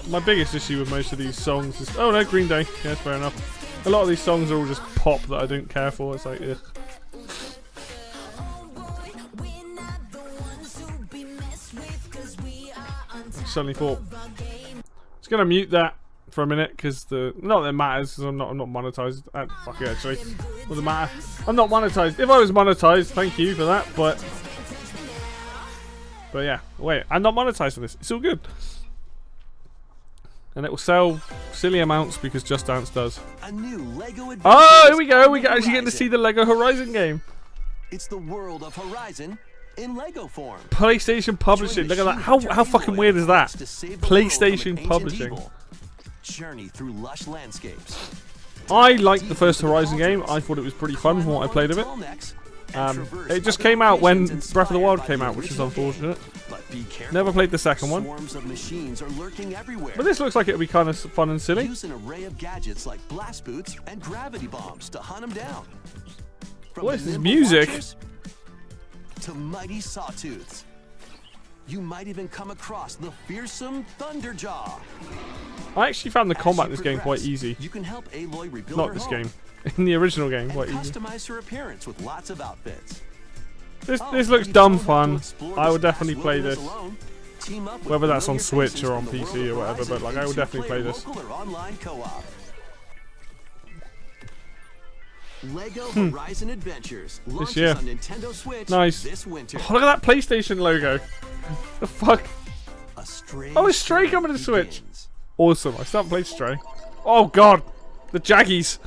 My biggest issue with most of these songs is... Oh no, Green Day. Yeah, fair enough. A lot of these songs are all just pop that I don't care for. It's like, ugh. I suddenly thought... Just gonna mute that for a minute, because the... Not that it matters, because I'm not monetized. Fuck it, actually. Doesn't matter. I'm not monetized. If I was monetized, thank you for that, but... But yeah, wait, I'm not monetized for this. It's all good. And it will sell silly amounts because Just Dance does. A new Lego adventure Oh, here is we go. on We the actually getting to see horizon. the Lego Horizon game. It's the world of Horizon in Lego form. PlayStation Publishing. Look at that. How fucking weird is that? PlayStation Publishing. Journey through lush landscapes. I liked the first Horizon game. I thought it was pretty fun from what I played of it. It just came out when Breath of the Wild came out, which is unfortunate. Never played the second one. Swarms of machines are lurking everywhere. But this looks like it'll be kind of fun and silly. Use an array of gadgets like blast boots and gravity bombs to hunt them down. From What the is this nimble music? archers to mighty sawtooths. You might even come across the fearsome Thunderjaw. I actually found the combat in As this you game quite progress, easy. You can help Aloy rebuild Not her this home game. In the original game, and quite easy. customize her appearance with lots of outfits. This Oh, looks you dumb don't have to fun. explore I this would definitely vast play wilderness this. alone. Team up with Whether that's on familiar Switch faces or on from the PC world or of whatever, but, like, I would Horizon definitely play into this. local or online co-op. Lego Horizon Adventures launches year. on Nintendo Switch Nice. this winter. Oh, look at that PlayStation logo. The fuck? A Stray Oh, is Stray story coming to Switch? begins. Awesome. I still haven't played Stray. Oh god. The Jaggies.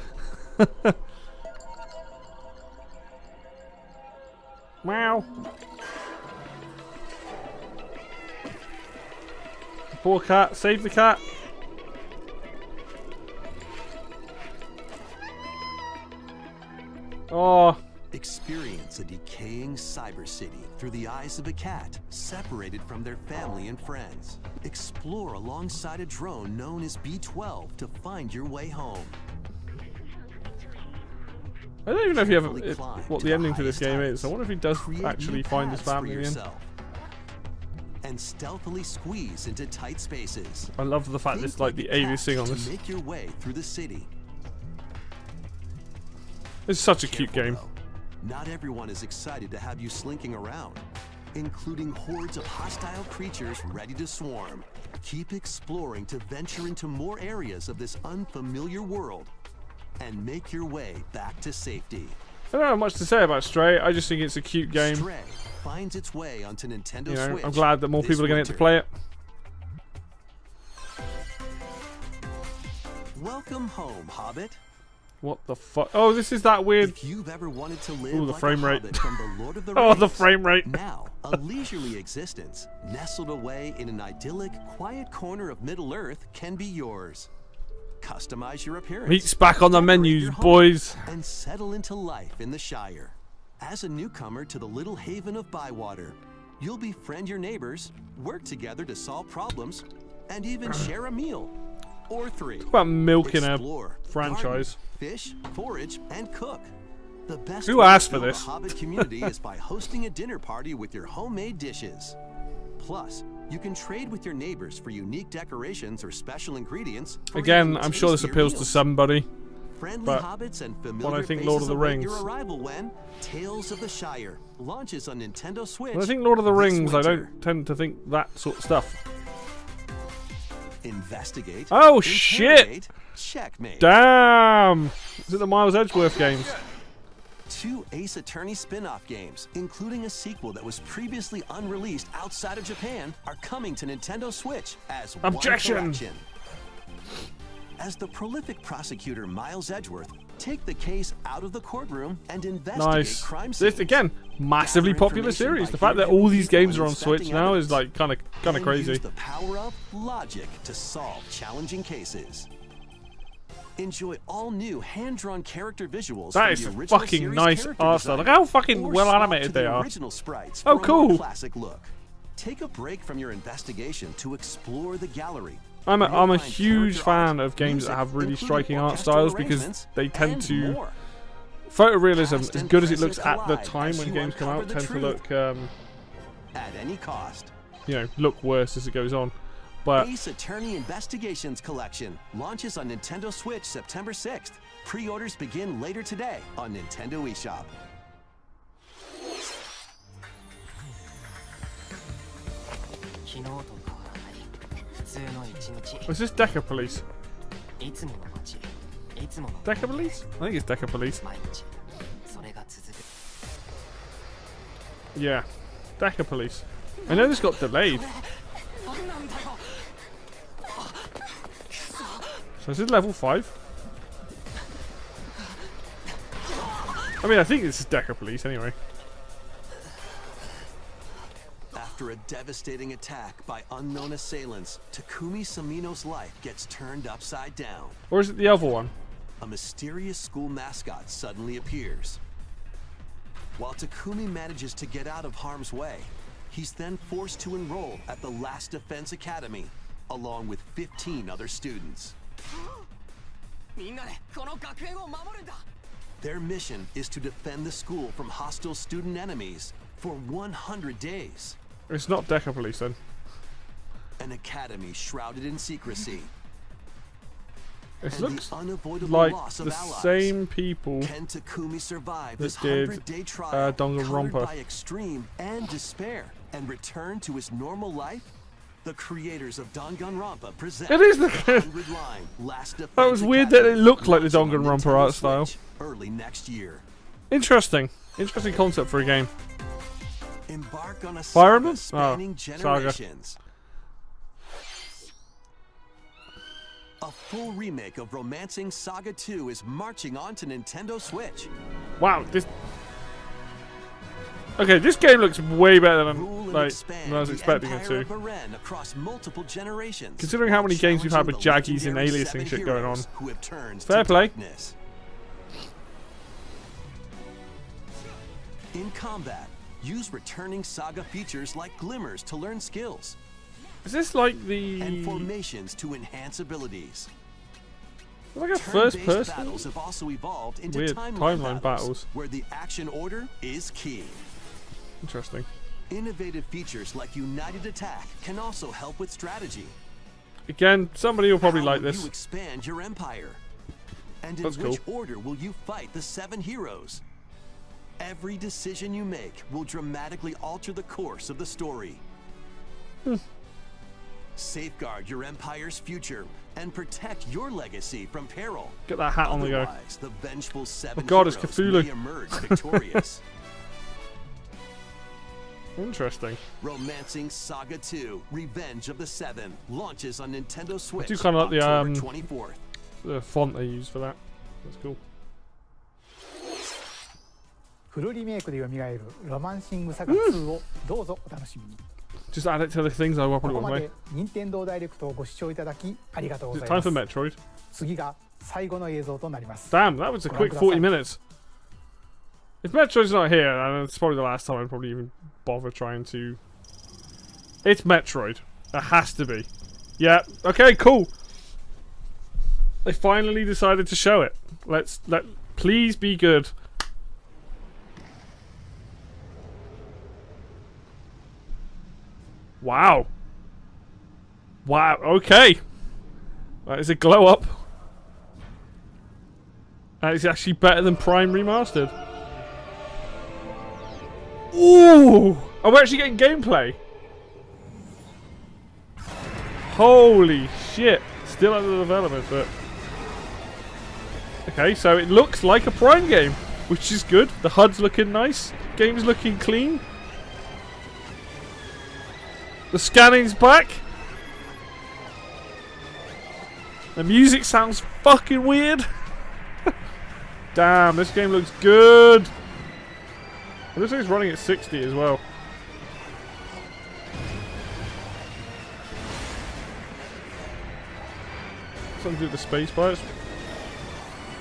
Wow. Poor cat. Save the cat. Oh. Experience a decaying cyber city through the eyes of a cat separated from their family and friends. Explore alongside a drone known as B-12 to find your way home. I don't even know if you Carefully have climb what to the ending to this highest game heights. is. I wonder if he does Create actually new find his paths for family in the end. yourself. And stealthily squeeze into tight spaces. I love the fact this Think like the a alias thing on cat this. to make your way through the city. It's such a cute Careful, game. though. Not everyone is excited to have you slinking around, including hordes of hostile creatures ready to swarm. Keep exploring to venture into more areas of this unfamiliar world and make your way back to safety. I don't have much to say about Stray. I just think it's a cute game. Stray finds its way onto Nintendo You know, Switch. I'm glad that more this people are going to get to winter. play it. Welcome home, Hobbit. What the fuck? Oh, this is that weird. If you've ever wanted to live Ooh, the like frame a rate. hobbit from the Lord of the Oh, the Rings, frame rate. now a leisurely existence nestled away in an idyllic, quiet corner of Middle-earth can be yours. Customize your appearance. Meat's back on the decorate menus, your home, boys. and settle into life in the Shire. As a newcomer to the little haven of Bywater, you'll befriend your neighbors, work together to solve problems, and even share a meal. or 3. Talk about milking a Explore, franchise. garden, fish, forage, and cook. The best Who way to asked for build this? a Hobbit community is by hosting a dinner party with your homemade dishes. Plus, you can trade with your neighbors for unique decorations or special ingredients. For Again, even I'm sure this tastier appeals to meals. somebody. Friendly but hobbits and familiar when I think faces Lord of the await Rings- your arrival when Tales of the Shire launches on Nintendo Switch. When I think Lord of the this Rings, I winter. don't tend to think that sort of stuff. Investigate. Oh, shit! interrogate, Checkmate. Damn! Is it the Miles Edgeworth games? 2 Ace Attorney spin-off games, including a sequel that was previously unreleased outside of Japan, are coming to Nintendo Switch as Objection! one collection. As the prolific prosecutor Miles Edgeworth, take the case out of the courtroom and investigate Nice. crime scenes. This again, massively Gather popular information series. by The fact that interviewing all these people games and are on Switch inspecting now is evidence. like kind of And crazy. use the power of logic to solve challenging cases. Enjoy all new hand-drawn character visuals. That from is the original fucking series nice character art style. design, Look how fucking or well swap animated to they the are. Original sprites Oh, for a more cool. classic look. Take a break from your investigation to explore the gallery. I'm a You'll find huge character fan art, of games music, that have really including striking art orchestral styles because arrangements, they tend and to more. photorealism, Past as and good as it present looks at the collide time as when you games come uncover out, the tend to truth. look At any cost. look worse as it goes on. But Ace Attorney Investigations Collection launches on Nintendo Switch September 6th. Pre-orders begin later today on Nintendo eShop. is this Deca Police? Deca Police? I think it's Deca Police. Yeah, Deca Police. I know this got delayed. So is it level 5? I mean, I think this is Deca Police anyway. After a devastating attack by unknown assailants, Takumi Samino's life gets turned upside down. Or is it the other one? A mysterious school mascot suddenly appears. While Takumi manages to get out of harm's way, he's then forced to enroll at the Last Defense Academy, along with 15 other students. Their mission is to defend the school from hostile student enemies for 100 days. It's not Deca Police then. An academy shrouded in secrecy. It And looks the unavoidable like loss the of allies. same people. Can Takumi survive that this did, 100-day trial, Danganronpa. colored by extreme and despair, and return to his normal life? The creators of Danganronpa present It is the 100-line Last Defense That was weird that it Academy, looked like the launching on Danganronpa Nintendo art style. Switch early next year. Interesting. Interesting concept for a game. Embark on a Fire saga Emblem? spanning Oh, Saga. generations. A full remake of Romancing Saga 2 is marching on to Nintendo Switch. Wow, this. Okay, this game looks way better than Rule and like expand than I was the expecting it Empire to. of Baren across multiple generations. Considering how many games we've had with Challenging Jaggies and the legendary aliasing 7 shit going on. heroes who have turned Fair to play. darkness. In combat, use returning Saga features like glimmers to learn skills, Is this like and the formations to enhance abilities. like a first Turn-based person? battles have also evolved into Weird timeline battles. where the action order is key. Interesting. Innovative features like United Attack can also help with strategy. Again, somebody will probably How like will this. you expand your empire? And in That's which cool. order will you fight the 7 heroes? Every decision you make will dramatically alter the course of the story. Safeguard your empire's future and protect your legacy from peril. Get that hat on the go. Otherwise, the vengeful 7 God, it's heroes Cthulhu. may emerge victorious. Interesting. Romancing Saga 2: Revenge of the Seven launches on Nintendo Switch. kinda like the, October 24th. The font they use for that. That's cool. フルリメイクで蘇るロマンシングサガ2をどうぞお楽しみに。 Just add it to the things I こ probably こ want ま to で play. 任天堂ダイレクトをご視聴いただきありがとうご Is ざ it い time ます for。Metroid? 次が最後の映像となります。 Damn, that was a quick 40 minutes. If Metroid's not here, then it's probably the last time I'd probably even bother trying to. It's Metroid. It has to be. Yeah. Okay. Cool. They finally decided to show it. Please be good. Wow. Wow, okay. That is a glow up. That is actually better than Prime Remastered. Ooh! Oh, we're actually getting gameplay. Holy shit. Still under development, but... Okay, so it looks like a Prime game, which is good. The HUD's looking nice. Game's looking clean. The scanning's back. The music sounds fucking weird. Damn, this game looks good. It looks like it's running at 60 as well. Something to do with the space bars.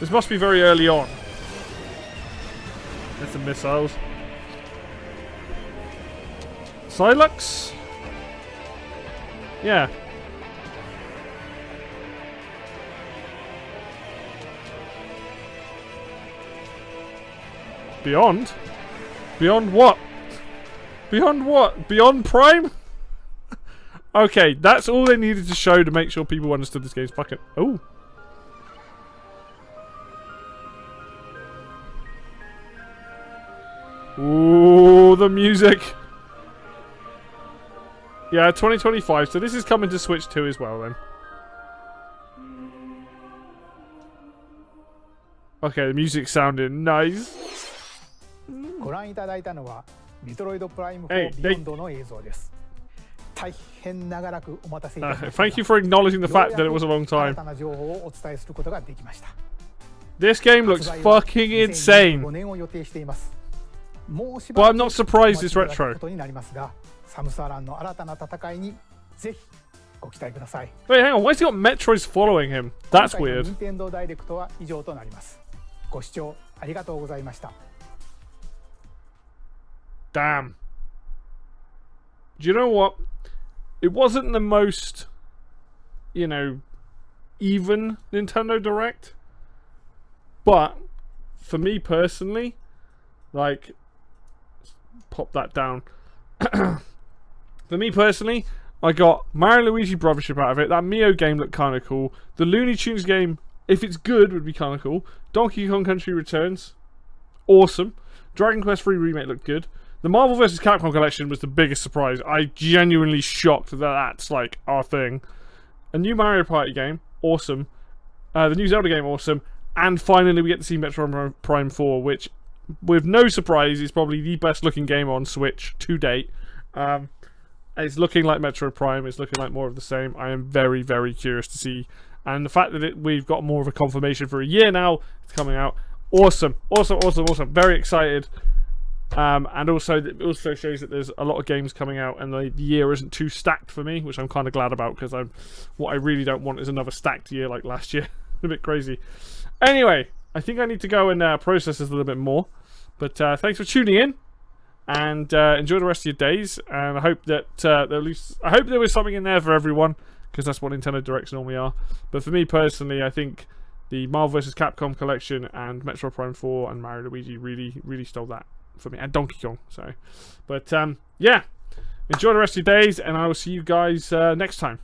This must be very early on. There's the missiles. Silux? Yeah. Beyond? Beyond what? Beyond what? Beyond Prime? Okay, that's all they needed to show to make sure people understood this game's fucking... Oh. Ooh, the music. Yeah, 2025, so this is coming to Switch 2 as well then. Okay, the music sounded nice. ご覧いただいたのはメトロイドプライム4ビヨンドの映像です。大変長らくお待たせいたしました。Thank you for acknowledging the fact that it was a long time. 新たな情報をお伝えすることができました。 This game looks fucking insane. 2025年を予定しています。もうし But ばら I'm く not surprised it's お待ちいただく retro. ことになりますが、サムスアランの新たな戦いにぜひご期待ください。 Wait, hang on, why's he got Metroids following him? That's 今回の weird. 任天堂ダイレクトは以上となります。ご視聴ありがとうございました。 Damn. Do you know what? It wasn't the most, you know, even Nintendo Direct. But, for me personally, like, pop that down. For me personally, I got Mario Luigi Brothership out of it. That Mio game looked kind of cool. The Looney Tunes game, if it's good, would be kind of cool. Donkey Kong Country Returns, awesome. Dragon Quest III Remake looked good. The Marvel vs. Capcom collection was the biggest surprise. I genuinely shocked that that's like our thing. A new Mario Party game, awesome. The new Zelda game, awesome. And finally we get to see Metroid Prime 4, which, with no surprise, is probably the best looking game on Switch to date. It's looking like Metroid Prime, it's looking like more of the same. I am very, very curious to see. And the fact that we've got more of a confirmation for a year now, it's coming out. Awesome, awesome, awesome, awesome. Very excited. And also, it also shows that there's a lot of games coming out, and the year isn't too stacked for me, which I'm kind of glad about, because what I really don't want is another stacked year like last year. A bit crazy. Anyway, I think I need to go and process this a little bit more. But thanks for tuning in, and enjoy the rest of your days. And I hope that at least there was something in there for everyone, because that's what Nintendo Directs normally are. But for me personally, I think the Marvel vs. Capcom collection and Metroid Prime 4 and Mario Luigi really, really stole that for me, and Donkey Kong. So, but yeah, enjoy the rest of your days, and I will see you guys next time.